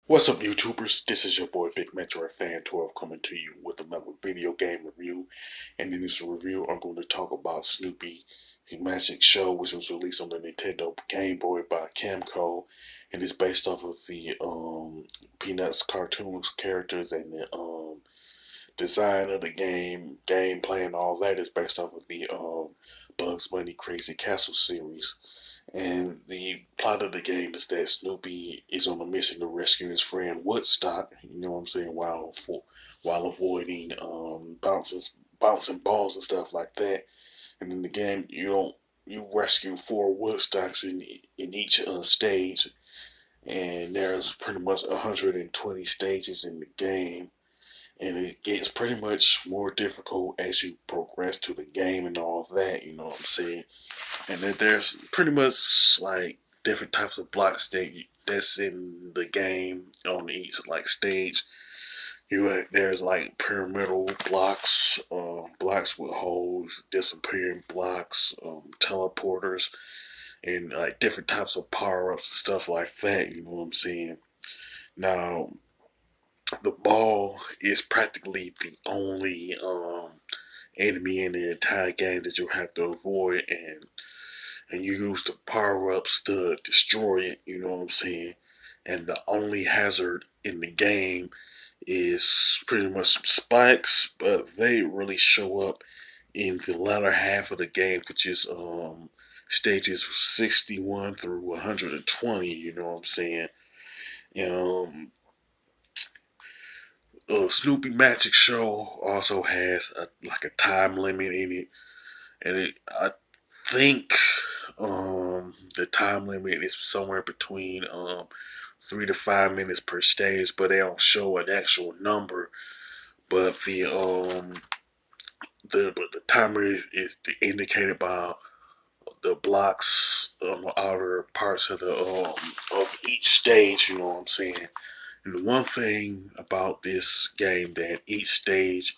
What's up, YouTubers? This is your boy Big Metro Fan 12 coming to you with another video game review. And in this review, I'm going to talk about Snoopy Magic Show, which was released on the Nintendo Game Boy by Kecmo, and it's based off of the Peanuts cartoons characters, and the design of the gameplay, and all that is based off of the Bugs Bunny Crazy Castle series. And the plot of the game is that Snoopy is on a mission to rescue his friend Woodstock. You know what I'm saying? While avoiding bouncing balls and stuff like that. And in the game, you rescue four Woodstocks in each stage, and there's pretty much 120 stages in the game, and it gets pretty much more difficult as you progress to the game and all that. You know what I'm saying? And then there's pretty much like different types of blocks that's in the game on each like stage. There's like pyramidal blocks, blocks with holes, disappearing blocks, teleporters, and like different types of power ups and stuff like that. You know what I'm saying? Now the ball is practically the only enemy in the entire game that you have to avoid, and you use the power ups to destroy it, you know what I'm saying? And the only hazard in the game is pretty much spikes, but they really show up in the latter half of the game, which is stages 61 through 120, you know what I'm saying? Um Snoopy Magic Show also has like a time limit in it, and I think the time limit is somewhere between 3 to 5 minutes per stage, but they don't show an actual number. But the timer is indicated by the blocks on the outer parts of the of each stage. You know what I'm saying? And the one thing about this game that each stage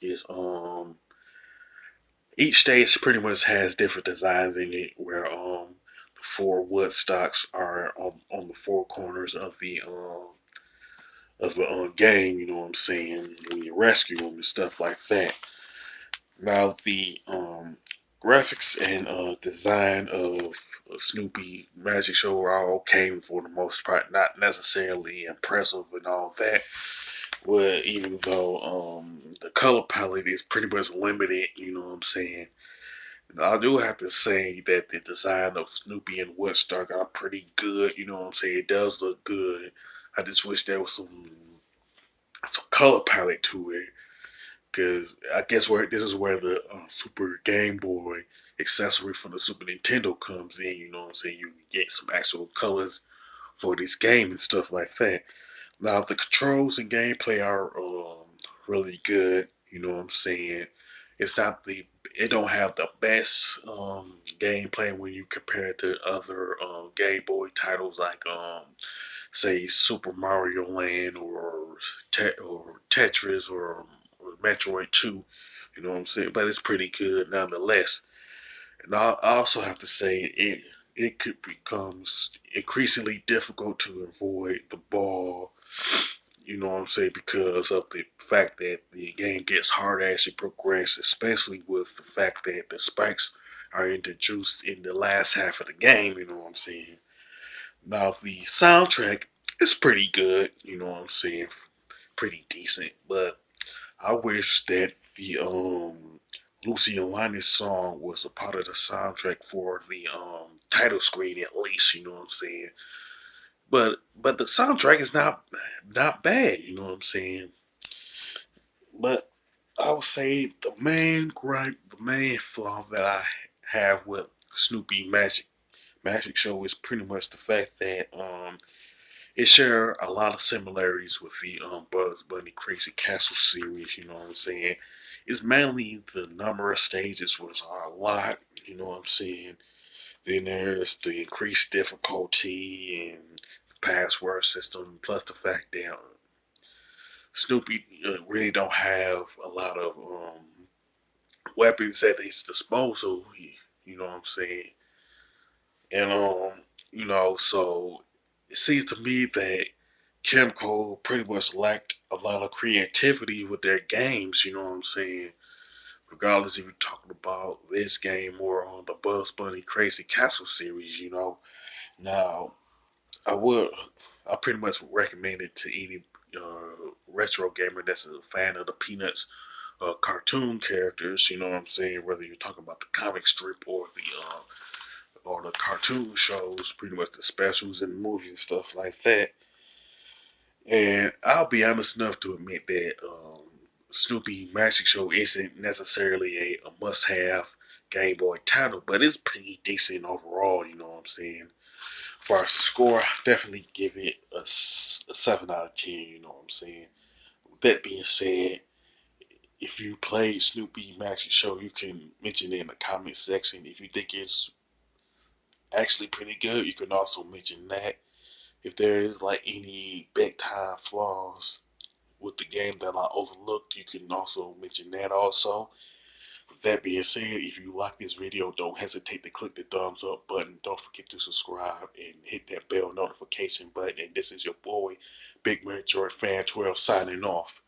pretty much has different designs in it, where the four wood stocks are on the four corners of the game. You know what I'm saying? When you rescue them and stuff like that. Now the graphics and design of Snoopy Magic Show are okay for the most part, not necessarily impressive and all that. Well, even though the color palette is pretty much limited, you know what I'm saying? I do have to say that the design of Snoopy and Woodstock are pretty good. You know what I'm saying? It does look good. I just wish there was some color palette to it, because I guess where this is where the Super Game Boy accessory from the Super Nintendo comes in. You know what I'm saying? You can get some actual colors for this game and stuff like that. Now the controls and gameplay are really good. You know what I'm saying? It's not the it don't have the best gameplay when you compare it to other Game Boy titles like say Super Mario Land or Tetris or Metroid 2. You know what I'm saying? But it's pretty good nonetheless. And I also have to say it could becomes increasingly difficult to avoid the ball, you know what I'm saying, because of the fact that the game gets harder as you progress, especially with the fact that the spikes are introduced in the last half of the game, you know what I'm saying. Now the soundtrack is pretty good, you know what I'm saying, pretty decent, but I wish that the Lucy and Linus song was a part of the soundtrack for the title screen at least, you know what I'm saying. But the soundtrack is not bad, you know what I'm saying. But I would say the main gripe, the main flaw that I have with Snoopy Magic Show is pretty much the fact that it share a lot of similarities with the Bugs Bunny Crazy Castle series. You know what I'm saying? It's mainly the number of stages, which are a lot. You know what I'm saying? Then there's the increased difficulty and the password system, plus the fact that Snoopy really don't have a lot of weapons at his disposal. You know what I'm saying? And so it seems to me that Kemco pretty much lacked a lot of creativity with their games, you know what I'm saying? Regardless if you're talking about this game or on the Bugs Bunny Crazy Castle series, you know. Now, I would, I pretty much recommend it to any retro gamer that's a fan of the Peanuts cartoon characters, you know what I'm saying? Whether you're talking about the comic strip or the cartoon shows, pretty much the specials and movies and stuff like that. And I'll be honest enough to admit that Snoopy Magic Show isn't necessarily a must-have Game Boy title, but it's pretty decent overall. You know what I'm saying? As far as the score, definitely give it a 7 out of 10. You know what I'm saying? With that being said, if you played Snoopy Magic Show, you can mention it in the comment section. If you think it's actually pretty good, you can also mention that. If there is like any big time flaws with the game that I overlooked, you can also mention that also. With that being said, if you like this video, don't hesitate to click the thumbs up button. Don't forget to subscribe and hit that bell notification button. And this is your boy, Big Metroid Fan 12 signing off.